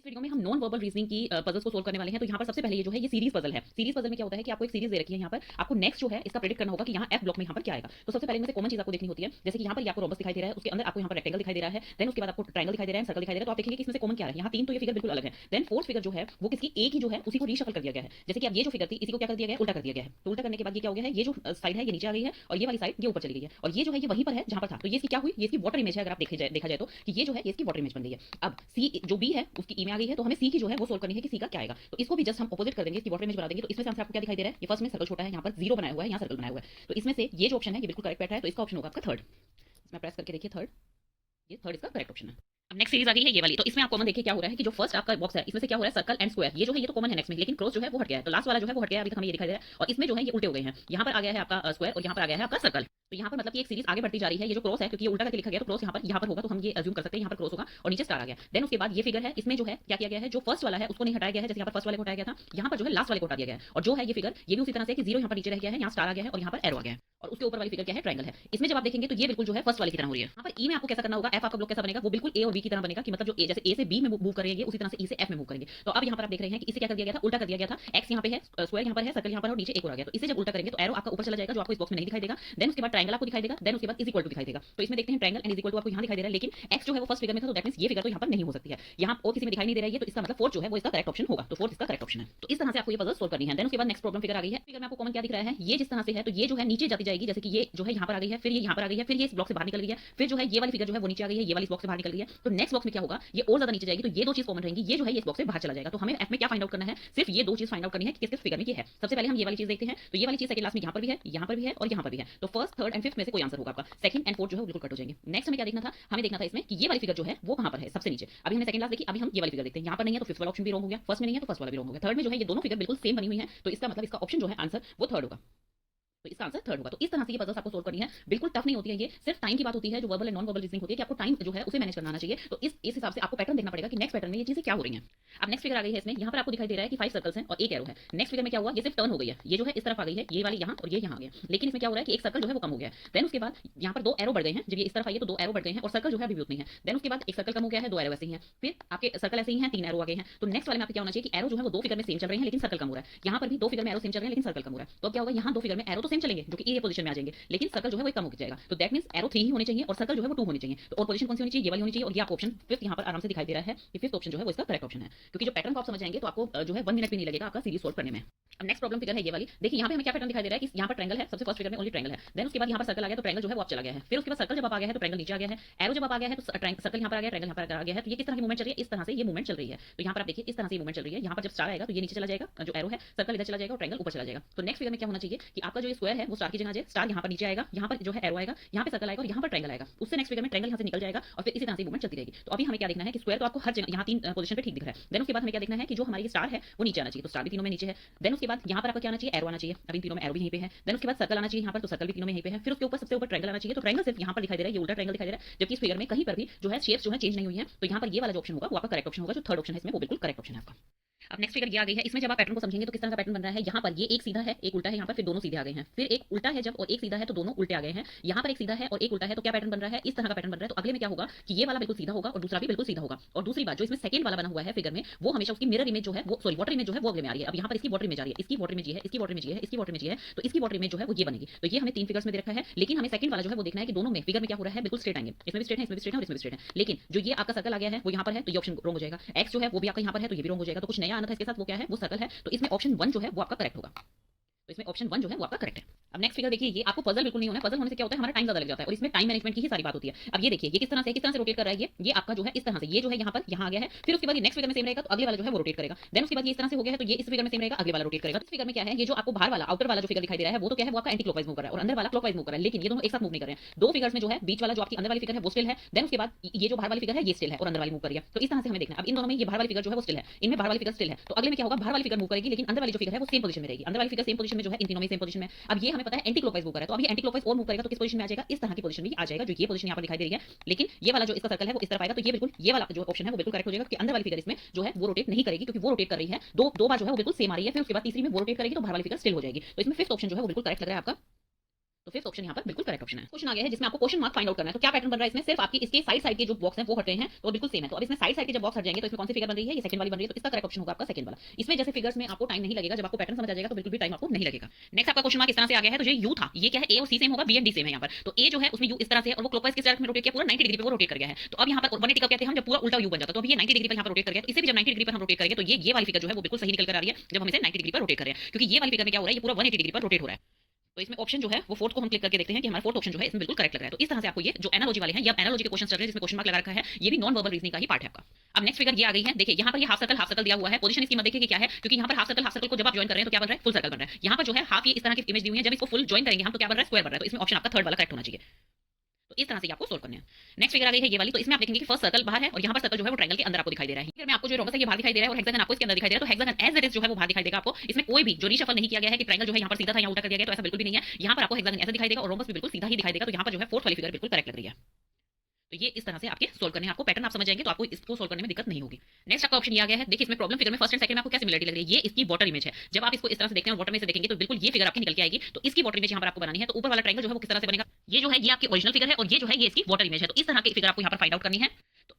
इस वीडियो में हम नॉन वर्बल रीजनिंग की पजल्स को सोल्व करने वाले हैं। तो यहाँ पर सबसे पहले ये जो है ये सीरीज पजल है। सीरीज पजल में क्या होता है कि आपको एक सीरीज दे रखी है, यहाँ पर आपको नेक्स्ट जो है इसका प्रेडिक्ट करना होगा कि यहाँ एफ ब्लॉक में यहाँ पर क्या आएगा। तो सबसे पहले इनमें से कॉमन चीज आपको देखनी होती है, जैसे कि यहाँ पर ये आपको रोबस दिखाई दे रहा है, उसके अंदर आपको यहाँ पर रेक्टेंगल दिखाई दे रहा है, देन उसके बाद आपको ट्रायंगल दिखाई दे रहा है, सर्कल दिखाई दे रहा है। तो आप देखेंगे कि इसमें से कॉमन क्या है। यहाँ तीन तो ये फिगर बिल्कुल अलग है, देन फोर्थ फिगर जो है वो किसकी एक ही जो है उसी को रीशफल कर दिया गया है। जैसे कि अब ये जो फिगर थी इसी को क्या कर दिया गया है, उल्टा कर दिया गया है। तो उल्टा करने के बाद ये क्या हो गया है, ये जो साइड है ये नीचे आ गई है और ये वाली साइड ये ऊपर चली गई है, और ये जो है ये वहीं पर है जहां पर था। तो ये इसकी क्या हुई, ये इसकी वाटर इमेज है। अगर आप देखा जाए तो कि ये जो है ये इसकी वाटर इमेज बन गई है। अब सी जो बी है उसकी ई में आ गई है, तो हमें सी की जो है वो सोल्व करनी है कि सी का क्या आएगा। तो इसको भी जस्ट हम अपोजिट कर देंगे, इसकी वाटर इमेज बना देंगे। तो इसमें से आंसर आपको क्या दिखाई दे रहा है, ये फर्स्ट में सर्कल छोटा है, यहाँ पर जीरो बनाया हुआ है, यहाँ सर्कल बनाया हुआ है। तो इसमें से ये जो ऑप्शन है ये बिल्कुल करेक्ट बैठा है, तो इसका ऑप्शन होगा आपका थर्ड। इसमें प्रेस करके देखिए थर्ड, ये थर्ड इसका करेक्ट ऑप्शन है। अब नेक्स्ट सीरीज आ गई है ये वाली। तो इसमें आप कॉमन देखिए क्या हो रहा है कि जो फर्स्ट आपका बॉक्स है इसमें से क्या हो रहा है, सर्कल एंड स्क्वायर ये जो है ये तो कॉमन है नेक्स्ट में, लेकिन क्रॉस जो है वो हट गया है। तो लास्ट वाला जो है वो हट गया है, अभी तक हमें ये दिखाई दे रहा है, और इसमें जो है ये उल्टे हो गए हैं। यहाँ पर आ गया है आपका स्क्वायर और यहाँ पर आ गया है आपका सर्कल। तो यहाँ पर मतलब कि एक सीरीज आगे बढ़ती जा रही है। ये जो क्रॉस है क्योंकि ये उल्टा करके लिखा गया तो क्रॉस यहाँ पर होगा, तो हम ये अज्यूम कर सकते हैं यहाँ पर क्रॉस होगा और नीचे स्टार आ गया। देन उसके बाद ये फिगर है, इसमें जो है क्या किया गया है, जो फर्स्ट वाला है उसको नहीं हटाया गया है, जैसे यहाँ पर फर्स्ट वाले को हटाया गया था, यहाँ पर जो है लास्ट वाले को हटा दिया गया है। और जो है ये फिगर ये भी उसी तरह से कि जीरो यहाँ पर नीचे रह गया है, यहाँ स्टार आ गया है और यहाँ पर एरो आ गया है, और उसके ऊपर वाली फिगर क्या है, ट्रायंगल है। इसमें जब आप देखेंगे तो ये बिल्कुल जो है फर्स्ट वाले की तरह हो रही है। यहाँ पर ई में आपको कैसा करना होगा, एफ आपका ब्लॉक कैसा बनेगा, वो बिल्कुल ए और बी की तरह बनेगा, कि मतलब जो ए जैसे ए से बी में मूव करेंगे उसी तरह से ई से एफ में मूव करेंगे। तो अब यहाँ पर आप देख रहे हैं कि इसे क्या कर दिया गया था, उल्टा कर दिया गया था। एक्स यहाँ पे है, स्क्वायर यहाँ पर है, सर्कल यहाँ पर और नीचे एक और आ गया। तो इसे जब उल्टा करेंगे तो एरो आपका ऊपर चला जाएगा, जो आपको इस बॉक्स में नहीं दिखाई देगा। देन उसके बाद ट्रायंगल आपको दिखाई देगा, देन उसके बाद इज इक्वल टू दिखाई देगा। तो इसमें देखते हैं triangle and is equal to आपको यहाँ दिखाई दे रहा है, लेकिन एक्स जो है वो फर्स्ट फिगर में था, तो दैट मींस ये फिगर तो यहाँ पर नहीं हो सकती है, यहाँ और किसी में दिखाई नहीं दे रहा है। तो इसका मतलब फोर्थ जो है वो इसका करेक्ट ऑप्शन होगा। तो फोर्थ इसका करेक्ट ऑप्शन है। तो इस तरह से आपको ये पजल सोल्व करनी है। देन उसके बाद नेक्स्ट प्रॉब्लम फिगर आ गई है। फिगर में आपको कॉमन क्या दिख रहा है, ये जिस तरह से है तो ये जो है नीचे जाती जाएगी, जैसे कि ये जो है यहाँ पर आ गई है, फिर ये यहाँ पर आ गई है, फिर ये इस ब्लॉक से बाहर निकल गई है, फिर जो है ये वाली फिगर जो है वो नीचे आ गई है, ये वाली इस ब्लॉक से बाहर निकल गई है। तो नेक्स्ट बॉक्स में क्या होगा, ये और ज्यादा नीचे जाएगी। तो ये दो चीज कॉमन रहेंगी, ये जो है ये इस बॉक्स से बाहर चला जाएगा। तो हमें एफ में क्या फाइंड आउट करना है, सिर्फ ये दो चीज फाइंड आउट करनी है कि किस किस फिगर में ये है। सबसे पहले हम ये वाली चीज देखते हैं। तो ये वाली चीज सेकंड लास्ट में यहाँ पर भी है, यहाँ पर भी है और यहाँ पर भी है। तो फर्स्ट थर्ड एंड फिफ्थ में से कोई आंसर होगा आपका। सेकंड एंड फोर्थ जो है बिल्कुल कट हो जाएंगे। नेक्स्ट हमें क्या देखना था, हमें देखना था इसमें कि ये वाली फिगर जो है वो कहां पर है, सबसे नीचे। अभी हमने सेकंड लास्ट देखी, अभी हम ये वाली फिगर देखते हैं। यहाँ पर नहीं है तो फिफ्थ वाला ऑप्शन भी रॉन्ग हो गया, फर्स्ट में नहीं है तो फर्स्ट वाला भी रॉन्ग हो गया, थर्ड में जो है ये दोनों फिगर बिल्कुल सेम बनी हुई है। तो इसका मतलब इसका ऑप्शन जो है आंसर वो थर्ड होगा। तो इसका आंसर थर्ड होगा। तो इस तरह से ये पजल्स आपको सोल्व करनी है, बिल्कुल टफ नहीं होती है। ये सिर्फ टाइम की बात होती है, जो verbal and non verbal reasoning होती है कि आपको टाइम जो है उसे मैनेज करना आना चाहिए। तो इस हिसाब से आपको पैटर्न देखना पड़ेगा कि नेक्स्ट पैटर्न में ये चीजें क्या हो रही हैं। अब नेक्स्ट फिगर आ गई है, इसमें यहाँ पर आपको दिखाई दे रहा है कि 5 सर्कल्स हैं और एक एरो है। नेक्स्ट फिगर में क्या हुआ, ये सिर्फ टर्न हो गई है, ये जो है इस तरफ आ गई है, ये वाली यहाँ और ये यहाँ आ गया। लेकिन इसमें क्या हो रहा है कि एक सर्कल जो है वो कम हो गया है। देन उसके बाद यहाँ पर दो एरो बढ़ गए हैं, जब ये इस तरफ आई है तो दो एरो बढ़ गए हैं और सर्कल जो है अभी भी उतनी है। देन उसके बाद एक सर्कल कम हो गया है, दो एरो ऐसे ही हैं, फिर आपके सर्कल ऐसे ही हैं, तीन एरो आ गए हैं। तो नेक्स्ट वाले में आपको क्या होना चाहिए कि एरो जो है वो दो फिगर में सेम चल रहे हैं लेकिन सर्कल कम हो रहा है। यहाँ पर भी दो फिगर में एरो सेम चल रहे हैं लेकिन सर्कल कम हो रहा है। तो क्या होगा, यहाँ दो फिगर में एरो तो सेम चलेंगे जो कि ए पोजीशन में आ जाएंगे, लेकिन सर्कल जो है वो कम हो जाएगा। तो दैट मींस एरो 3 ही होने चाहिए और सर्कल जो है वो 2 होने चाहिए। तो और पोजीशन कौन सी होनी चाहिए, ये वाली होनी चाहिए। और ये आपको ऑप्शन फिफ्थ यहाँ पर आराम से दिखाई दे रहा है कि फिफ्थ ऑप्शन जो है वो इसका करेक्ट ऑप्शन है, क्योंकि जो पैटर्न को आप समझ जाएंगे तो आपको जो है 1 मिनट भी नहीं लगेगा आपका सीरीज सोल्व करने में। अब नेक्स्ट प्रॉब्लम फिगर है ये वाली। देखिए यहाँ पे हमें क्या पैटर्न दिखाई दे रहा है कि यहाँ पर ट्रायंगल है, सबसे फर्स्ट फिगर में ओनली ट्रायंगल है। देन उसके बाद यहाँ पर सर्कल आ गया तो ट्रायंगल जो है वो आप चला गया है। फिर उसके बाद सर्कल जब आप आ गया है तो ट्रायंगल नीचे आ गया है, एरो जब आप आ गया है तो सर्कल यहाँ पर आ गया, ट्रायंगल यहाँ पर आ गया है। तो ये किस तरह की मूवमेंट चल रही है, इस तरह से ये मूवमेंट चल रही है। तो यहाँ पर आप देखिए इस तरह से मूवमेंट चल रही है। यहाँ पर जब स्टार आएगा तो ये नीचे चला जाएगा, जो एरो है सर्कल इधर चला जाएगा और ट्रायंगल ऊपर चला जाएगा। तो नेक्स्ट फिगर में क्या होना चाहिए कि आपका जो स्क्वायर है वो स्टार की जगह आ जाए, स्टार यहाँ पर नीचे आएगा, यहाँ पर जो है एरो आएगा, यहाँ पे सर्कल आएगा और यहाँ पर ट्रायंगल आएगा। उससे नेक्स्ट फिगर में ट्रायंगल यहाँ से निकल जाएगा और फिर इसी तरह से मूवमेंट चलती रहेगी। तो अभी हमें क्या देखना है कि स्क्वायर तो आपको हर जगह यहाँ तीन पोजीशन पे ठीक दिख रहा है। देन उसके बाद हमें क्या देखना है कि जो हमारी स्टार है वो नीचे आना चाहिए, तो स्टार भी तीनों में नीचे है। देन उसके बाद यहाँ पर आपको क्या आना चाहिए, एरो आना चाहिए, अभी तीनों में एरो भी यहीं पे है। देन उसके बाद सर्कल आना चाहिए यहाँ पर, तो सर्कल भी तीनों में यहीं पे है। फिर उसके ऊपर सबसे ऊपर ट्रायंगल आना चाहिए, तो ट्रायंगल सिर्फ यहाँ पर दिखाई दे रहा है, ये उल्टा ट्रायंगल दिखाई दे रहा है, जबकि इस फिगर में कहीं पर भी जो है शेप्स जो है चेंज नहीं हुई है। तो यहाँ पर ये वाला जो ऑप्शन होगा वो आपका करेक्ट ऑप्शन होगा, जो थर्ड ऑप्शन है इसमें वो बिल्कुल करेक्ट ऑप्शन है आपका। अब नेक्स्ट फिगर ये आ गई है। इसमें जब आप पैटर्न को समझेंगे तो किस तरह का पैटर्न बन रहा है, यहाँ पर ये एक सीधा है एक उल्टा है, यहाँ पर फिर दोनों सीधे आ गए हैं, फिर एक उल्टा है जब और एक सीधा है तो दोनों उल्टे आ गए हैं। यहाँ पर एक सीधा है और एक उल्टा है, तो क्या पैटर्न बन रहा है, इस तरह का पैटर्न बन रहा है। तो अगले में क्या होगा कि ये वाला बिल्कुल सीधा होगा और दूसरा भी बिल्कुल सीधा होगा। और दूसरी बात जो इसमें सेकंड वाला बना हुआ है फिगर में, वो हमेशा उसकी मिरर इमेज जो है वो सॉरी वाटर इमेज जो है वो अगले में आ रही है। अब यहाँ पर इसकी वाटर इमेज आ रही है, इसकी वाटर इमेज ये है, इसकी वाटर इमेज ये है, इसकी वाटर इमेज ये है, तो इसकी वाटर इमेज जो है वो ये बनेगी। तो ये हमें तीन फिगर्स में दे रखा है, लेकिन हमें सेकंड वाला जो है वो देखना है कि दोनों में फिगर में क्या हो रहा है, बिल्कुल स्ट्रेट आएंगे, इसमें भी स्ट्रेट है, इसमें भी स्ट्रेट है और इसमें भी स्ट्रेट है। लेकिन जो ये आपका सर्कल आ गया है वो यहाँ पर है, तो ये ऑप्शन रॉन्ग हो जाएगा। एक्स जो है वो भी आपका यहाँ पर है, तो ये भी रॉन्ग हो जाएगा। तो कुछ नया आना था इसके साथ, वो क्या है, वो सर्कल है। तो इसमें ऑप्शन 1 जो है वो आपका करेक्ट होगा। तो इसमें ऑप्शन 1 जो है वो आपका करेक्ट है। अब नेक्स्ट फिगर देखिए, ये आपको पजल बिल्कुल नहीं होना है। पजल होने से क्या होता है, हमारा टाइम ज्यादा लग जाता है और इसमें टाइम मैनेजमेंट की ही सारी बात होती है। अब ये देखिए ये किस तरह से रोटेट कर रहा है, ये आपका जो है इस तरह से, ये जो है यहाँ पर यहाँ आ गया है, फिर उसके बाद ये नेक्स्ट फिगर में सेम रहेगा तो अगले वाला जो है वो रोटेट करेगा। देन उसके बाद ये इस तरह से हो गया है तो ये इस फिगर में सेम रहेगा, अगले वाला रोटेट करेगा। इस फिगर में क्या है, ये जो आपको बाहर वाला आउटर वाला जो फिगर दिखाई दे रहा है वो तो क्या है, वो आपका एंटी क्लॉकवाइज मूव कर रहा है और अंदर वाला क्लॉकवाइज मूव कर रहा है, लेकिन ये दोनों एक साथ मूव नहीं कर रहे हैं। दो फिगर्स में जो है बीच वाला जो आपकी अंदर वाली फिगर है वो स्टिल है, देन उसके बाद ये जो बाहर वाली फिगर है ये स्टिल है और अंदर वाली मूव कर रही है। तो इस तरह से हमें देखना है। अब इन दोनों में ये बाहर वाली फिगर जो है वो स्टिल है, इनमें बाहर वाली फिगर स्टिल है, तो अगले में क्या होगा, बाहर वाली फिगर मूव करेगी लेकिन अंदर वाली जो फिगर है वो सेम पोजीशन में रहेगी। अंदर वाली फिगर सेम पोजीशन में जो है इन तीनों में सेम पोजीशन में। अब ये हमें पता है एंटी क्लॉकवाइज मूव कर रहा है, तो अभी एंटी क्लॉकवाइज और मूव करेगा तो किस पोजीशन में आ जाएगा, इस तरह की पोजीशन में आ जाएगा, जो ये पोजीशन यहाँ पर दिखाई दे रही है। लेकिन ये वाला जो इसका सर्कल है वो इस तरफ आएगा, तो ये बिल्कुल ये वाला जो ऑप्शन है वो बिल्कुल करेक्ट हो जाएगा कि अंदर वाली फिगर इसमें जो है वो रोटेट नहीं करेगी, क्योंकि वो रोटेट कर रही है दो बार जो है वो बिल्कुल सेम आ रही है, फिर उसके बाद तीसरी में वो रोटेट करेगी तो बाहर वाली फिगर स्टिल हो जाएगी। तो इसमें फिफ्थ ऑप्शन जो है वो बिल्कुल करेक्ट लग रहा है आपका। तो फिफ्थ ऑप्शन यहाँ पर बिल्कुल करेक्ट ऑप्शन है। क्वेश्चन आ गया है जिसमें आपको क्वेश्चन मार्क फाइंड आउट करना है। तो क्या पैटर्न बन रहा है इसमें, सिर्फ आपकी इसके साइड साइड के जो बॉक्स हैं वो हट रहे हैं तो बिल्कुल सेम है। तो अब इसमें साइड साइड के जब बॉक्स हट जाएंगे तो इसमें कौन सी फिगर बन रही है, ये सेकंड वाली बन रही है। तो इसका करेक्ट ऑप्शन होगा आपका सेकंड वाला। इसमें जैसे फिगर्स में आपको टाइम नहीं लगेगा, जब आपको पैटर्न समझ आ जाएगा तो बिल्कुल भी टाइम आपको नहीं लगेगा। नेक्स्ट आपका क्वेश्चन मार्क इस तरह से आ गया है। तो ये यू था, ये क्या है, ए और सी सेम होगा, बी एंड डी सेम है यहाँ पर। तो ए जो है उसमें यू इस तरह से है और वो क्लॉकवाइज किस डायरेक्शन में रोटेट किया, पूरा 90 डिग्री पे वो रोटेट कर गया है। तो अब यहाँ पर 180 कब कहते हैं हम, जब पूरा उल्टा यू बन जाता है। तो अब ये 90 डिग्री पर यहाँ पर रोटेट कर गया। तो इसे भी जब 90 डिग्री पर हम रोटेट करेंगे तो ये वाली फिगर जो है वो बिल्कुल सही निकल कर आ रही है जब हम इसे 90 डिग्री पर रोटेट कर रहे हैं, क्योंकि ये वाली फिगर में क्या हो रहा है, ये पूरा 180 डिग्री पर रोटेट हो रहा है। तो इसमें ऑप्शन जो है वो फोर्थ को हम क्लिक करके देखते हैं कि हमारा फोर्थ ऑप्शन जो है इसमें बिल्कुल करेक्ट लग रहा है। तो इस तरह से आपको ये जो एनालॉजी वाले हैं, ये एनालॉजी के क्वेश्चन चल रहे हैं जिसमें क्वेश्चन मार्क लगा रखा है, ये भी नॉन वर्बल रीजनिंग का ही पार्ट है आपका। अब नेक्स्ट फिगर ये आ गई है। देखिए यहाँ पर ये हाफ सर्कल दिया हुआ है। पोजीशन इसकी मत देखिए कि क्या है, क्योंकि यहाँ पर हाफ सर्कल को जब आप ज्वाइन कर रहे हैं तो क्या बन रहा है, फुल सर्कल बन रहा है। यहाँ पर जो है हाफ ये इस तरह की इमेज दी हुई है, जब इसको फुल ज्वाइन करेंगे हम तो क्या बन रहा है, स्क्वायर बन रहा है। तो इसमें ऑप्शन आपका थर्ड वाला करेक्ट होना चाहिए। तो इस तरह से आपको सोल्व करना है। नेक्स्ट फिगर आ गई है ये वाली। तो इसमें आप देखेंगे कि फर्स्ट सर्कल बाहर है और यहाँ पर सर्कल जो है वो ट्रायंगल के अंदर आपको दिखाई दे रहा है। फिर में आपको जो रोम्बस है ये बाहर दिखाई दे रहा है और हेक्सागन आपको इसके अंदर दिखाई दे रहा है। तो हेक्सागन एज इट इज जो है वो बाहर दिखाई देगा आपको। इसमें कोई भी जो रीशफल नहीं किया गया है कि ट्रायंगल जो है यहाँ पर सीधा था यहाँ उल्टा कर दिया गया, तो ऐसा बिल्कुल भी नहीं है। यहाँ पर आपको हेक्सागन ऐसा दिखाई देगा और रोम्बस भी बिल्कुल सीधा ही दिखाई देगा। तो यहाँ पर जो है फोर्थ वाली फिगर बिल्कुल करेक्ट लग रही है। तो ये इस तरह से आपके सोल्व करने हैं। आपको पैटर्न आप समझ जाएंगे तो आपको इसको सोल्व करने में दिक्कत नहीं होगी। नेक्स्ट आपका ऑप्शन ये आ गया है। देखिए इसमें प्रॉब्लम फिगर में फर्स्ट एंड सेकंड में आपको क्या सिमिलरिटी लग रही है, ये इसकी वाटर इमेज है। जब आप इसको इस तरह से देखते हैं और वाटर में से देखेंगे तो बिल्कुल ये फिगर आपकी निकल के आएगी। तो इसकी वाटर इमेज यहाँ पर आपको बनानी है। तो ऊपर वाला ट्रायंगल जो है वो किस तरह से बनेगा, ये जो है ये आपकी ओरिजिनल फिगर है और ये जो है ये इसकी वाटर इमेज है। तो इस तरह की फिगर आपको यहाँ पर फाइंड आउट करनी है। तो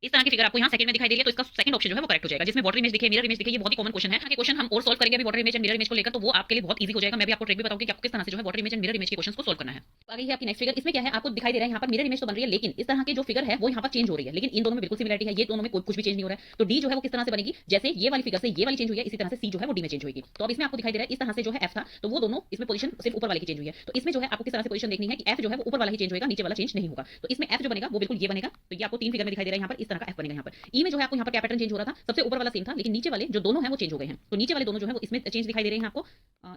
इस तरह की फिगर आपको यहाँ सेकंड में दिखाई दे रही है, तो इसका सेकंड ऑप्शन जो है वो करेक्ट हो जाएगा, जिसमें वाटर इमेज दिखे, मिरर इमेज दिखे। ये बहुत ही कॉमन क्वेश्चन है। आगे क्वेश्चन हम और सोल्व करेंगे अभी water image and mirror image को लेकर, तो वो आपके लिए बहुत इजी हो जाएगा। मैं भी आपको ट्रिक भी बताऊंगी कि आपको किस तरह से जो है water image and mirror image के क्वेश्चंस को सोल्व करना है। तो आगे है आपकी नेक्स्ट फिगर। इसमें क्या है, आपको दिखाई दे रहा है यहाँ पर मिरर इमेज तो बन रही है, लेकिन इस तरह के जो फिगर है वो यहाँ पर चेंज हो रही है। लेकिन इन दोनों में बिल्कुल सिमिलरिटी है, ये दोनों में कुछ भी चेंज नहीं हो रहा है। तो डी जो है वो किस तरह से बनेगी, जैसे ये वाली फिगर से ये वाली चेंज हुई है, इसी तरह से सी जो है वो डी में चेंज होगी। तो अब इसमें आपको दिखाई दे रहा है इस तरह से जो है एफ था, तो वो दोनों इसमें पोजीशन सिर्फ ऊपर वाले की चेंज हुई है। तो इसमें जो है आपको किस तरह से पोजीशन देखनी है कि एफ जो है वो ऊपर वाला ही चेंज होगा, नीचे वाला चेंज नहीं होगा। तो इसमें एफ जो बनेगा वो बिल्कुल ये बनेगा। तो ये आपको तीन फिगर में दिखाई दे रहा है। यहाँ पर इस तरह का एफ बनेगा। यहाँ पर ई में जो है आपको यहाँ पर क्या पैटर्न चेंज हो रहा था, सबसे ऊपर वाला सेम था, लेकिन नीचे वाले जो दोनों हैं वो चेंज हो गए हैं। तो नीचे वाले दोनों जो है वो इसमें चेंज दिखाई दे रहे हैं आपको,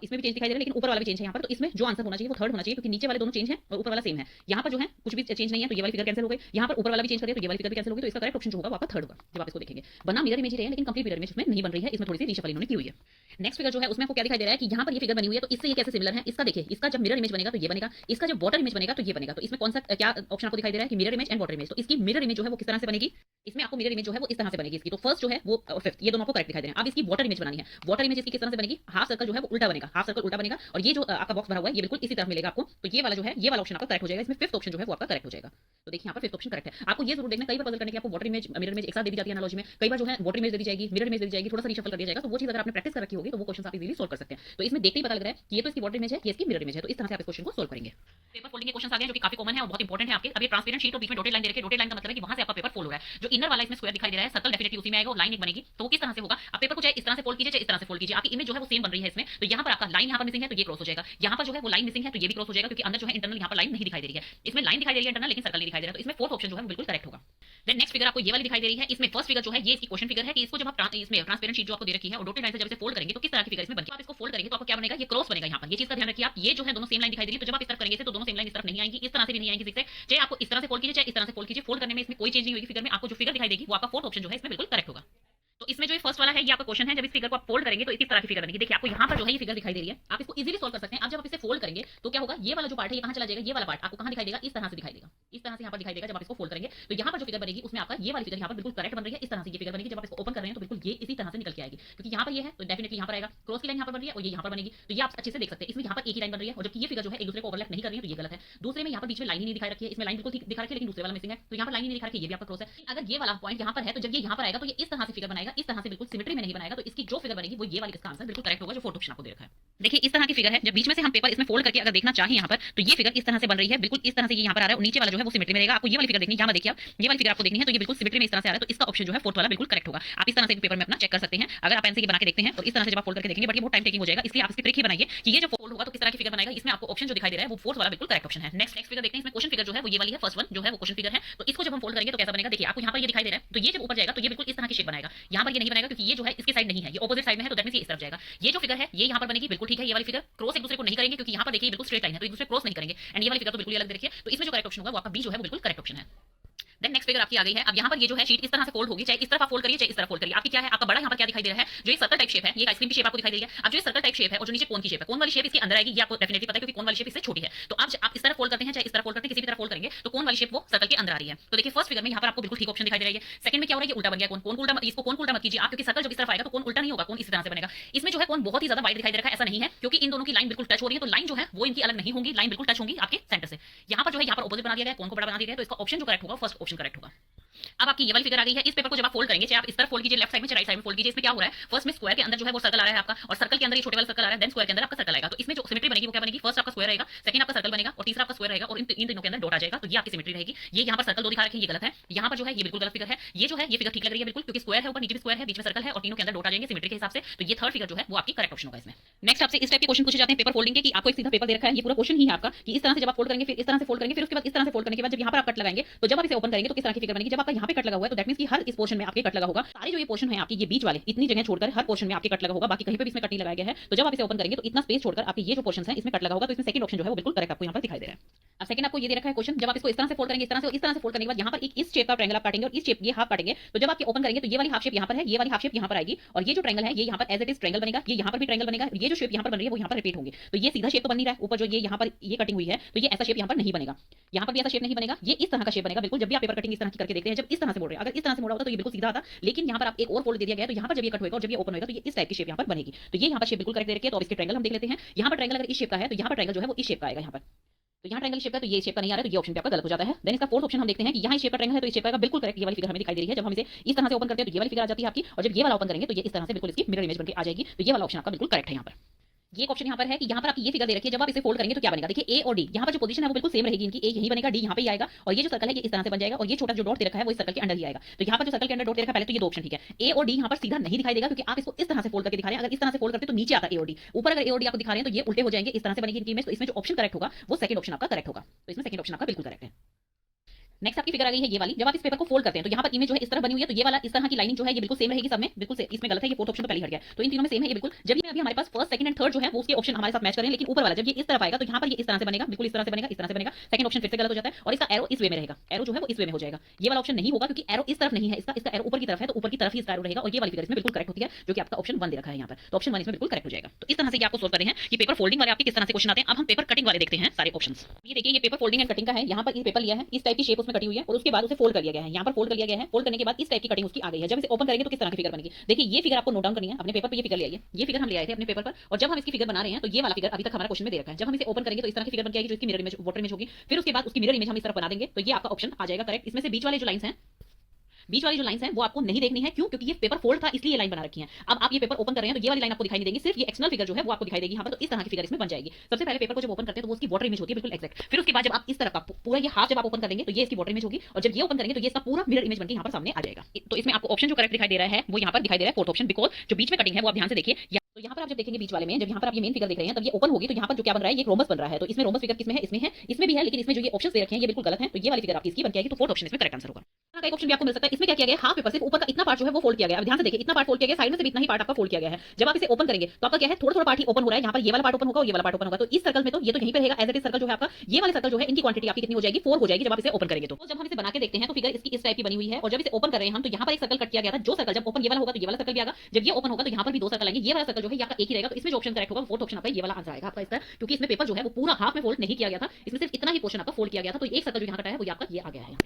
इसमें भी चेंज दिखाई दे रहा है, लेकिन ऊपर वाला भी चेंज है यहाँ पर। तो इसमें जो आंसर होना चाहिए वो थर्ड होना चाहिए, क्योंकि नीचे वाले दोनों चेंज है और ऊपर वाला सेम है। यहाँ पर जो है कुछ भी चेंज नहीं है, तो ये वाली फिगर कैंसिल हो गई। यहाँ पर ऊपर वाला भी चेंज करिए तो ये वाली फिगर भी कैंसिल हो गई। तो इसका करेक्ट ऑप्शन जो होगा वो आपका थर्ड होगा। जब आप इसको देखेंगे बना मिरर इमेज ही रहे हैं, लेकिन कंप्लीट मिरर इमेज इसमें नहीं बन रही है, इसमें थोड़ी सी रीशफल इन्होंने की हुई है। नेक्स्ट फिगर जो है उसमें आपको क्या दिखाई दे रहा है कि यहाँ पर ये फिगर बनी हुई है, तो इससे ये कैसे सिमिलर है। इसका देखिए, इसका जब मिरर इमेज बनेगा तो ये बनेगा, इसका जब वाटर इमेज बनेगा तो ये बनेगा। तो इसमें कौन सा क्या ऑप्शन आपको दिखाई दे रहा है कि mirror image and water image. तो इसकी मिरर इमेज जो है वो किस तरह से बनेगी, इसमें आपको मिरर इमेज जो है वो इस तरह से बनेगी इसकी। तो फर्स्ट जो है वो फिफ्थ, ये दोनों आपको करेक्ट दिखाई दे रहे हैं। अब इसकी वाटर इमेज बनानी है। वाटर इमेज इसकी किस तरह से बनेगी, हाफ सर्कल जो है वो उल्टा बनेगा, हाफ सर्कल उल्टा बनेगा और ये जो आपका बॉक्स भरा हुआ है ये बिल्कुल इसी तरह मिलेगा आपको। तो ये वाला जो है ये वाला ऑप्शन आपका करेक्ट हो जाएगा। इसमें फिफ्थ ऑप्शन जो है वो आपका करेक्ट हो जाएगा। तो देखिए यहाँ पर फिफ्थ ऑप्शन करेक्ट है। आपको ये जरूर देखना, कई बार पजल करने के आपको वाटर इमेज मिरर इमेज एक साथ दे दी जाती है एनालॉजी में। कई बार जो है वाटर इमेज दे दी जाएगी, मिरर इमेज दे दी जाएगी, थोड़ा सा रीशफल कर दिया जाएगा। तो वो चीज अगर आपने प्रैक्टिस कर रखी होगी तो वो क्वेश्चन आप इजीली सोल्व कर सकते हैं। तो इसमें देखते ही पता लग रहा है कि ये तो इसकी वाटर इमेज है, ये इसकी मिरर इमेज है। तो इस तरह से आप इस क्वेश्चन को सोल्व करेंगे। पेपर फोल्डिंग के क्वेश्चन आ गए जो कि काफी कॉमन है और बहुत इंपॉर्टेंट है आपके। अब ये ट्रांसपेरेंट शीट और बीच में डॉटेड लाइन दे रखी है। डॉटेड लाइन का मतलब है कि वहां से आपका पेपर फोल्ड हो रहा है। जो इनर वाला इसमें स्क्वायर दिखाई दे रहा है, सर्कल डेफिनेटली उसी में आएगा और लाइन एक बनेगी। तो वो किस तरह से होगा, आप पेपर को चाहे इस तरह से फोल्ड कीजिए चाहे इस तरह से फोल्ड कीजिए, आपकी इमेज जो है वो सेम बन रही है इसमें। तो यहाँ पर आपका लाइन यहाँ पर मिसिंग है तो ये क्रॉस हो जाएगा, यहाँ पर जो है वो लाइन मिसिंग है तो ये भी क्रॉस हो जाएगा, क्योंकि अंदर जो है इंटरनल यहाँ पर लाइन नहीं दिखाई दे रही है। इसमें लाइन दिखाई दे रही है इंटरनल, लेकिन सर्कल नहीं दिखाई दे रहा है। तो इसमें फोर्थ ऑप्शन जो है वो बिल्कुल करेक्ट होगा। देन नेक्स्ट फिगर आपको ये वाली दिखाई दे रही है। इसमें फर्स्ट फिगर जो है ये इसकी क्वेश्चन फिगर है कि इसको जब आप इसमें ट्रांसपेरेंट शीट जो आपको दे रखी है और डॉटेड लाइन से जब इसे फोल्ड करेंगे तो किस तरह की फिगर इसमें बनती है। आप इसको फोल्ड करेंगे तो आपको क्या बनेगा, ये क्रॉस बनेगा। यहाँ पर ये चीज का ध्यान रखिए आप, ये जो है दोनों सेम लाइन दिखाई दे रही है। तो जब आप इस तरफ करेंगे तो दोनों सेम लाइन इस तरफ नहीं आएंगी, इस तरह से भी नहीं आएंगी। इससे चाहे आपको इस तरह से फोल्ड कीजिए चाहे इस तरह से फोल्ड कीजिए, फोल्ड करने में इसमें कोई चेंज नहीं होगी। फिगर में आपको जो फिगर दिखाई देगी वो आपका फोर्थ ऑप्शन जो है इसमें बिल्कुल करेक्ट होगा। तो इसमें जो फर्स्ट वाला है ये आपका क्वेश्चन है, जब इस फिगर को आप फोल्ड करेंगे तो इस तरह की फिगर बनेगी। देखिए आपको यहाँ पर जो है ये फिगर दिखाई दे रही है, आप इसको इजीली सोल्व कर सकते हैं। आप जब आप इसे फोल्ड करेंगे तो क्या होगा, ये वाला जो पार्ट है ये कहाँ चला जाएगा, ये वाला पार्ट आपको कहाँ दिखाई देगा, इस तरह से दिखाई देगा, इस तरह से यहाँ पर दिखाई देगा। जब आप इसको फोल्ड करेंगे तो यहाँ पर जो फिगर बनेगी उसमें आपका ये वाली फिगर यहाँ पर बिल्कुल करेक्ट बन रही है। इस तरह से ये फिगर बनेगी। जब आप इसको ओपन कर रहे हैं तो बिल्कुल ये इसी तरह से निकल के आएगी, क्योंकि यहाँ पर ये है तो डेफिनेटली यहाँ पर आएगा। क्रॉस की लाइन यहाँ पर बन रही है और ये यहाँ पर बनेगी। तो ये आप अच्छे से देख सकते हैं। इसमें यहाँ पर एक ही लाइन बन रही है और जबकि ये फिगर जो है एक दूसरे को ओवरलैप नहीं कर रही है, तो ये गलत है। दूसरे में यहाँ पर बीच में लाइन ही नहीं दिखाई रखी है, इसमें लाइन बिल्कुल दिखा रखी है लेकिन दूसरे वाला मिसिंग है। तो यहाँ पर लाइन ही नहीं दिखा रखी है, ये भी आपका क्रॉस है। अगर ये वाला पॉइंट यहाँ पर है तो जब ये यहाँ पर आएगा तो ये इस तरह से फिगर बनाएगा, इस तरह से बिल्कुल सिमेट्री में नहीं बनाएगा। तो इसकी जो फिगर बनेगी वो ये वाली, इसका आंसर बिल्कुल करेक्ट होगा जो फोर्थ ऑप्शन आपको दे रखा है। देखिए इस तरह की फिगर है, जब बीच में से हम पेपर इसमें फोल्ड करके अगर देखना चाहें यहाँ पर तो ये फिगर इस तरह से बन रही है, बिल्कुल इस तरह से ये यहाँ पर आ रहा है और नीचे वाला जो है वो सिमेट्री में रहेगा। आपको ये वाली फिगर देखनी है, यहाँ देखिए आप ये वाली फिगर आपको देखनी है तो ये बिल्कुल सिमेट्री में इस तरह से आ रहा है। तो इसका ऑप्शन जो है फोर्थ वाला बिल्कुल करेक्ट होगा। आप इस तरह से पेपर में अपना चेक कर सकते हैं। अगर आप एनसी बना के देखते हैं और इस तरह से जब आप फोल्ड करके देखेंगे बट ये बहुत टाइम टेकिंग हो जाएगा, इसलिए आप इसकी ट्रिक ही बनाइए कि ये जो फोल्ड होगा तो किस तरह की फिगर बनाएगा। इसमें आपको ऑप्शन जो दिखाई दे रहा है वो फोर्थ वाला बिल्कुल करेक्ट ऑप्शन है। नेक्स्ट फिगर देखते हैं। इसमें क्वेश्चन फिगर जो है वो ये वाली है, फर्स्ट वन जो है वो क्वेश्चन फिगर है। तो इसको जब हम फोल्ड करेंगे तो कैसा बनेगा, देखिए आपको यहाँ पर ये दिखाई दे रहा है। तो ये जब ऊपर जाएगा तो ये बिल्कुल इस तरह की शेप बनाएगा। यहाँ पर ये नहीं बनेगा क्योंकि ये जो है इसकी साइड नहीं है, ये ऑपोजिट साइड में है, तो दैट मींस ये इस तरफ जाएगा। ये जो फिगर है ये यहाँ पर बनेगी, बिल्कुल ठीक है। ये वाली फिगर क्रॉस एक दूसरे को नहीं करेंगे क्योंकि यहाँ पर देखिए बिल्कुल स्ट्रेट लाइन है, तो एक दूसरे क्रॉस नहीं करेंगे। एंड ये वाली फिगर तो बिल्कुल अलग देखिए। तो इसमें जो करेक्ट ऑप्शन होगा वो आपका बी जो है वो बिल्कुल करेक्ट ऑप्शन है। देन नेक्स्ट फिगर आपकी आ गई है। अब यहाँ पर ये जो है शीट इस तरह से फोल्ड होगी, चाहे इस तरफ आप फोल्ड करिए चाहे इस तरफ फोल्ड करिए। आपकी क्या है, आपका बड़ा यहाँ पर क्या दिखाई दे रहा है, जो ये सर्कल टाइप शेप है, ये आइसक्रीम की शेप आपको दिखाई दे रही है। अब जो ये सर्कल टाइप शेप है और जो नीचे कोन की शेप है, कोन वाली शेप इसके अंदर आएगी, ये आपको डेफिनेटली पता है क्योंकि कोन वाली शेप इससे छोटी है। तो आप इस तरफ फोल्ड करते हैं चाहे इस तरफ फोल्ड करते हैं, किसी भी तरफ फोल्ड करेंगे तो कोन वाली शेप वो सर्कल के अंदर आ रही है। तो देखिए फर्स्ट फिगर में यहाँ पर आपको बिल्कुल ठीक ऑप्शन दिखाई दे रही है। सेकंड में क्या हो रहा है, ये उल्टा बन गया, कोन उल्टा, इसको कोन उल्टा मत कीजिए आप, क्योंकि सर्कल जब इस तरफ आएगा तो कोन उल्टा नहीं होगा, कोन इस तरह से बनेगा। इसमें जो है कोन बहुत ही ज्यादा वाइड दिखाई दे रहा है, ऐसा नहीं है क्योंकि इन दोनों की लाइन बिल्कुल टच हो रही है, तो लाइन जो है वो इनकी अलग नहीं होंगी, लाइन बिल्कुल टच होंगी आपके सेंटर से। यहाँ पर जो है यहाँ पर ऑपोजिट बना दिया गया, कोन को बड़ा बना दिया गया, तो इसका ऑप्शन जो करेक्ट होगा फर्स्ट ऑप्शन करेक्ट होगा। अब आपकी ये वाली फिगर आ गई है। इस पेपर को जब आप फोल्ड करेंगे, चाहे आप इस तरफ फोल्ड कीजिए लेफ्ट साइड में, चाहे राइट साइड में फोल्ड कीजिए, इसमें क्या हो रहा है, फर्स्ट में स्क्वायर के अंदर जो है वो सर्कल आ रहा है आपका, और सर्कल के अंदर ये छोटे वाला सर्कल आ रहा है, देन स्क्वायर के अंदर आपका सर्कल आएगा। तो इसमें जो सिमेट्री बनेगी वो क्या बनेगी, फर्स्ट आपका स्क्वायर रहेगा, सेकंड आपका सर्कल बनेगा और तीसरा आपका स्क्वायर रहेगा, और इन तीनों के अंदर डॉट आ जाएगा, तो ये आपकी सिमेट्री रहेगी। ये यहाँ पर सर्कल दो दिखा रखे हैं, ये गलत है। यहाँ पर जो है ये बिल्कुल गलत फिगर है। ये जो है ये फिगर ठीक लग रही है बिल्कुल, क्योंकि स्क्वायर है, ऊपर नीचे भी स्क्वायर है, बीच में सर्कल है और तीनों के अंदर डॉट आ जाएंगे सिमेट्री के हिसाब से। तो ये थर्ड फिगर जो है वो आपकी करेक्ट ऑप्शन होगा इसमें। नेक्स्ट आपसे इस टाइप के क्वेश्चन पूछे जाते हैं पेपर फोल्डिंग के, कि आपको एक सीधा पेपर दे रखा है, ये पूरा क्वेश्चन ही है आपका कि इस तरह से जब आप फोल्ड करेंगे, फिर इस तरह से फोल्ड करेंगे, फिर उसके बाद इस तरह से फोल्ड करने के बाद जब यहाँ पर आप कट लगाएंगे, तो जब आप इसे ओपन करेंगे तो किस तरह की फिगर बनेगी। जब आपका यहाँ पे कट लगा हुआ है तो दैट मींस कि हर इस पोर्शन में आपके कट लगा होगा। सारे जो ये पोर्शन है आपकी, ये बीच वाले इतनी जगह छोड़कर हर पोर्शन में आपके कट लगा होगा, बाकी कहीं पे भी इसमें कट नहीं लगाया गया है। तो जब आप इसे ओपन करेंगे तो इतना स्पेस छोड़कर आपके ये जो पोर्शन है इसमें कट लगा होगा, तो इसमें सेकंड ऑप्शन जो है वो बिल्कुल करेक्ट आपको यहाँ पर दिखाई दे रहा है। अब सेकंड आपको ये दे रखा है क्वेश्चन, जब आप इसको इस तरह से फोल्ड करेंगे, इस तरह से फोल्ड करने के बाद यहाँ पर एक इस शेप का ट्रायंगल आप काटेंगे और इस शेप ये हाफ काटेंगे, तो जब आपके ओपन करेंगे तो ये वाली हाफ शेप यहाँ पर है, ये वाली हाफ शेप यहाँ पर आएगी, और ये जो ट्रायंगल है ये यहाँ पर एज इट इज ट्रायंगल बनेगा, ये यहाँ पर भी ट्रायंगल बनेगा, ये जो शेप यहाँ पर बन रही है वो यहाँ पर रिपीट होंगी। तो ये सीधा शेप तो बन नहीं रहा है, ऊपर जो ये यहाँ पर ये कटिंग हुई है तो ये ऐसा शेप यहाँ पर नहीं बनेगा, यहाँ पर भी ऐसा शेप नहीं बनेगा, ये इस तरह का शेप बनेगा बिल्कुल। जब भी आप पेपर कटिंग इस तरह की करके देखते हैं, जब इस तरह से मोड़ रहे हैं, अगर इस तरह से मोड़ा होता तो ये बिल्कुल सीधा आता, लेकिन यहाँ पर आप एक और फोल्ड दे दिया गया है, तो यहाँ पर जब ये कट होगा और जब ये ओपन होगा तो ये इस टाइप की शेप यहाँ पर बनेगी। तो ये यहाँ पर शेप बिल्कुल करेक्ट दे रखी है। तो अब इसके ट्रायंगल हम देख लेते हैं। यहाँ पर ट्रायंगल अगर इस शेप का है तो यहाँ पर ट्रायंगल जो है वो इस शेप का आएगा यहाँ पर, तो यहाँ ट्रायंगल शेप का, तो ये शेप का नहीं आ रहा है, तो ये ऑप्शन पे आपका गलत हो जाता है। देन इसका फोर्थ ऑप्शन हम देखते हैं कि यहाँ इस शेप का ट्रायंगल है तो इस शेप का बिल्कुल करेक्ट ये वाली फिगर हमें दिखाई दे रही है। जब हम इसे इस तरह से ओपन करते हैं तो ये वाली फिगर आ जाती है आपकी, और जब ये वाला ओपन करेंगे तो ये इस तरह से बिल्कुल इसकी मिरर इमेज बनकर आ जाएगी। तो ये वाला ऑप्शन आपका बिल्कुल करेक्ट है। यहाँ पर ये ऑप्शन यहाँ पर है कि यहाँ पर आपकी ये फिगर दे रखी है, जब आप इसे फोल्ड करेंगे तो क्या बनेगा, देखिए ए और डी यहाँ पर जो पोजीशन है वो बिल्कुल सेम रहेगी इनकी, ए यहीं बनेगा, डी यहाँ पे ही आएगा, और ये जो सर्कल है ये इस तरह से बन जाएगा, और ये छोटा जो डॉट दे रखा है वो इस सर्कल के अंदर ही आएगा। तो यहाँ पर जो सर्कल के अंदर डॉट दे रखा है, पहले तो ये दो ऑप्शन ठीक है, ए और डी यहाँ पर सीधा नहीं दिखाई देगा क्योंकि आप इसको इस तरह से फोल्ड करके दिखा रहे हैं। अगर इस तरह से फोल्ड करते तो नीचे आता ए और डी, ऊपर अगर ए और डी आपको दिखा रहे हैं तो ये उल्टे हो जाएंगे, इस तरह से बनेगी इनकी इमेज। तो इसमें जो ऑप्शन करेक्ट होगा वो सेकंड ऑप्शन आपका करेक्ट होगा। तो इसमें सेकंड ऑप्शन आपका बिल्कुल करेक्ट है। नेक्स्ट आपकी फिगर आ गई है ये वाली, जब आप इस पेपर को फोल्ड करते हैं तो यहाँ पर इमेज जो है इस तरह बनी हुई है, तो ये वाला इस तरह की लाइनिंग जो है ये बिल्कुल सेम रहेगी सब में, बिल्कुल से इसमें गलत है, ये फोर्थ ऑप्शन तो पहले हट गया, तो इन तीनों में सेम है ये बिल्कुल। जब ये अभी हमारे पास फर्स्ट सेकंड एंड थर्ड जो है वो उसके ऑप्शन हमारे साथ मैच करें, लेकिन ऊपर वाला जब ये इस तरफ आएगा तो यहाँ पर ये इस तरह से बनेगा, बिल्कुल इस तरह से बनेगा, इस तरह से बनेगा, सेकंड ऑप्शन फिर से गलत हो जाता है, और इसका एरो इस वे में रहेगा, एरो जो है वो इस वे में हो जाएगा। ये वाला ऑप्शन नहीं होगा क्योंकि एरो इस तरफ नहीं है, इसका एरो ऊपर की तरफ है, तो ऊपर की तरफ ही इसका एरो रहेगा, और ये वाली फिगर इसमें बिल्कुल करेक्ट होती है जो कि आपका ऑप्शन 1 दे रखा है यहाँ पर। तो ऑप्शन 1 इसमें बिल्कुल करेक्ट हो जाएगा। तो इस तरह से ये आपको सोल्व कर रहे हैं कि पेपर फोल्डिंग वाले आपके किस तरह से क्वेश्चन आते हैं। अब हम पेपर कटिंग वाले देखते हैं सारे ऑप्शंस। ये देखिए ये पेपर फोल्डिंग एंड कटिंग का है, यहाँ पर ये पेपर लिया है, इस टाइप की शेप उसमें कटी हुई है और उसके बाद उसे फोल्ड कर लिया गया है, यहाँ पर फोल्ड कर लिया गया है, फोल्ड करने के बाद इस टाइप की कटिंग उसकी आ गई है। जब इसे ओपन करेंगे तो किस तरह की फिगर बनेगी, देखिए ये फिगर आपको नोट डाउन करनी है अपने पेपर पे, ये फिगर ले आइए, ये फिगर हम ले आए थे अपने पेपर पर, और जब हम इसकी फिगर बना रहे हैं तो ये वाला फिगर अभी तक हमारा क्वेश्चन में दे रखा है। जब हम इसे ओपन करेंगे तो इस तरह की फिगर बन जाएगी जो इसकी मिरर इमेज वाटर इमेज होगी, फिर उसके बाद उसकी मिरर इमेज हम इस तरह बना देंगे, तो ये आपका ऑप्शन आ जाएगा करेक्ट। इसमें से बीच वाले जो लाइंस हैं, बीच वाली जो लाइंस हैं वो आपको नहीं देखनी है, क्यों, क्योंकि ये पेपर फोल्ड था इसलिए ये लाइन बना रखी है। अब आप ये पेपर ओपन कर रहे हैं तो ये वाली लाइन आपको दिखाई नहीं देगी, सिर्फ ये एक्सटर्नल फिगर जो है वो आपको दिखाई देगी यहाँ पर। तो इस तरह की फिगर इसमें बन जाएगी। सबसे पहले पेपर को जब ओपन करते हैं तो वो उसकी वाटर इमेज होती है बिल्कुल एक्जैक्ट, फिर उसके बाद जब आप इस तरह का पूरा ये हाफ जब आप ओपन करेंगे तो ये इसकी वाटर इमेज होगी, और जब ये ओपन करेंगे तो ये इसका पूरा मिरर इमेज बनकर यहाँ पर सामने आ जाएगा। तो इसमें आपको ऑप्शन जो करेक्ट दिखाई दे रहा है वो यहाँ पर दिखाई दे रहा है फोर्थ ऑप्शन, बिकॉज जो बीच में कटिंग है वो आप ध्यान से देखिए। तो यहाँ पर आप जब देखेंगे बीच वाले में, जब यहाँ पर आप ये मेन फिगर देख रहे हैं तब ये ओपन होगी, तो यहाँ पर जो क्या बन रहा है ये रोमस बन रहा है। तो इसमें रोमस फिगर किसमें है, इसमें है, इसमें भी है, लेकिन इसमें जो ये ऑप्शन दे रखे हैं ये बिल्कुल गलत है, तो ये वाली फिगर आपकी इसकी बन जाएगी। तो फोर्थ ऑप्शन इसमें करेक्ट आंसर होगा। एक ऑप्शन भी आपको मिल सकता है, इसमें क्या किया गया है, हाफ पेपर सिर्फ ऊपर का इतना पार्ट जो है वो फोल्ड किया गया है। ध्यान से देखिए इतना पार्ट फोल्ड किया गया, साइड में से भी इतना ही पार्ट आपका फोल्ड किया गया है। जब आप इसे ओपन करेंगे तो आपका क्या है, थोड़ा थोड़ा पार्ट ही ओपन हो रहा है, यहाँ पर ये वाला पार्ट ओपन होगा और ये वाला पार्ट ओपन होगा। तो इस सर्कल में तो ये तो यहीं पे रहेगा एज इट इज सर्कल जो है आपका, ये वाले सर्कल जो है इनकी क्वांटिटी आपकी कितनी हो जाएगी, 4 हो जाएगी जब आप इसे ओपन करेंगे। तो जब हम इसे बना के देखते हैं तो फिगर इसकी इस टाइप की बनी हुई है, और जब इसे ओपन कर रहे हैं हम तो यहाँ पर एक सर्कल कट किया गया था, जो सर्कल जब ओपन ये वाला होगा तो ये वाला सर्कल भी आएगा, जब ये ओपन होगा तो यहाँ पर भी 2 सर्कल आएंगे, ये वाला सर्कल जो है आपका एक ही रहेगा। तो इसमें जो ऑप्शन करेक्ट होगा फोर्थ ऑप्शन आपका ये वाला आंसर आएगा आपका इसका, क्योंकि इसमें पेपर जो है वो पूरा हाफ में फोल्ड नहीं किया गया था, इसमें सिर्फ इतना ही पोर्शन आपका फोल्ड किया गया था। तो एक सर्कल जो यहाँ कटा है वो आपका ये आ गया है।